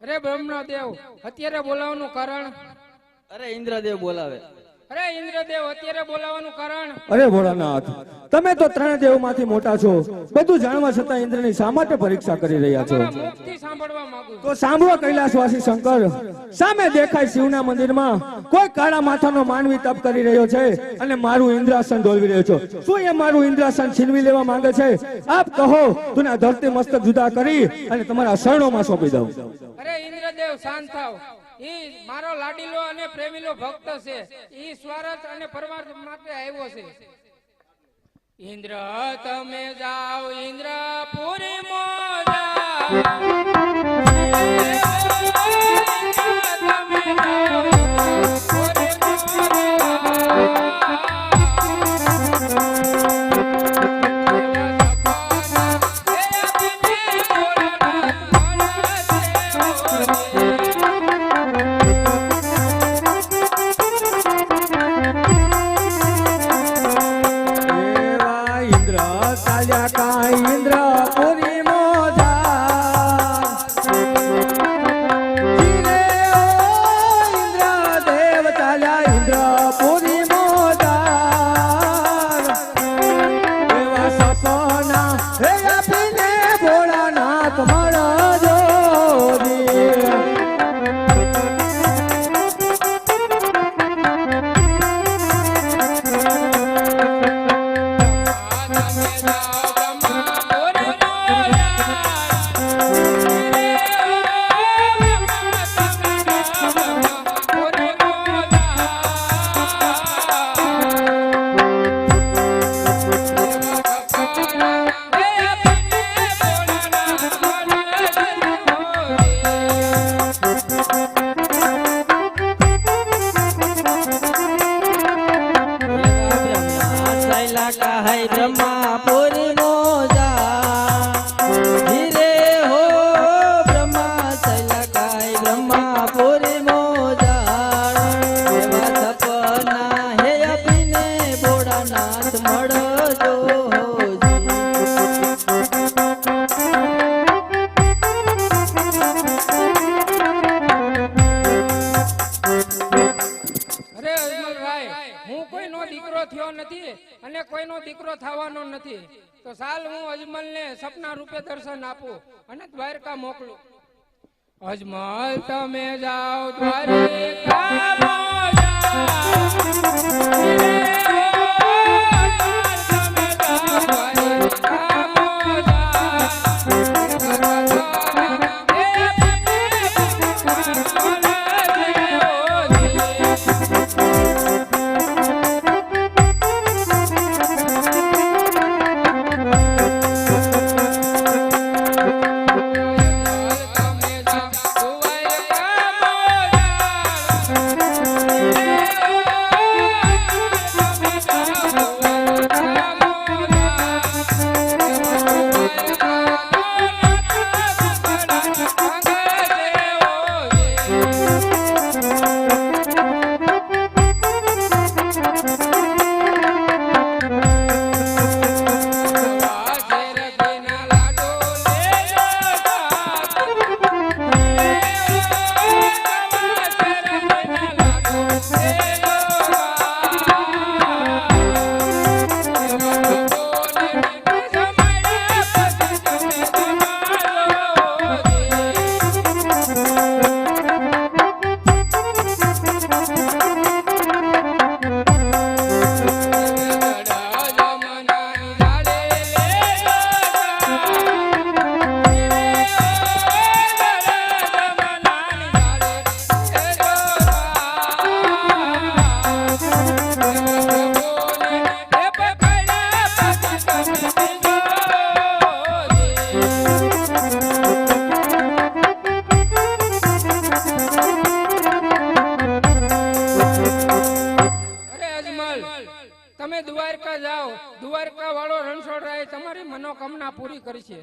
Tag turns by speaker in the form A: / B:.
A: અરે બ્રહ્મદેવ અત્યારે બોલાવવાનું કારણ?
B: અરે ઇન્દ્રદેવ બોલાવે.
A: અરે ઇન્દ્રદેવ અત્યારે બોલાવવાનું કારણ?
C: અરે ભોળાનાથ, તમે તો ત્રણ દેવમાંથી મોટા છો. બધું જાણવા છતાં ઇન્દ્રની શા માટે પરીક્ષા કરી રહ્યા છો?
A: તમારા મુખથી સાંભળવા માંગુ છું.
C: તો સાંભળો કૈલાસવાસી શંકર. સામે દેખાય શિવના મંદિરમાં કોઈ કાળા માથાનો માનવી તપ કરી રહ્યો છે અને મારું ઇન્દ્રાસન ડોલવી રહ્યો છે. શું એ મારું ઇન્દ્રાસન છીનવી લેવા માંગે છે? આપ કહો તો આ ધરતી મસ્તક જુદા કરી અને તમારા શરણોમાં સોંપી દઉં.
A: અરે ઇન્દ્રદેવ શાંત થાવ. ઈ મારો લાડીલો અને પ્રેમીલો ભક્ત છે. ઈ સ્વાર્થ અને પરમાર્થ માટે આવ્યો છે. ઇન્દ્ર તમે જાઓ, ઇન્દ્રપુરી માં જાઓ. અને કોઈનો દીકરો થવાનો નથી. તો સાલ હું અજમલ ને સપના રૂપે દર્શન આપું અને દ્વારકા મોકલું. અજમલ તમે જાઓ દ્વારકા તમે દ્વારકા જાઓ. દ્વારકા વાળો રણછોડરાય તમારી મનોકામના પૂરી કરશે.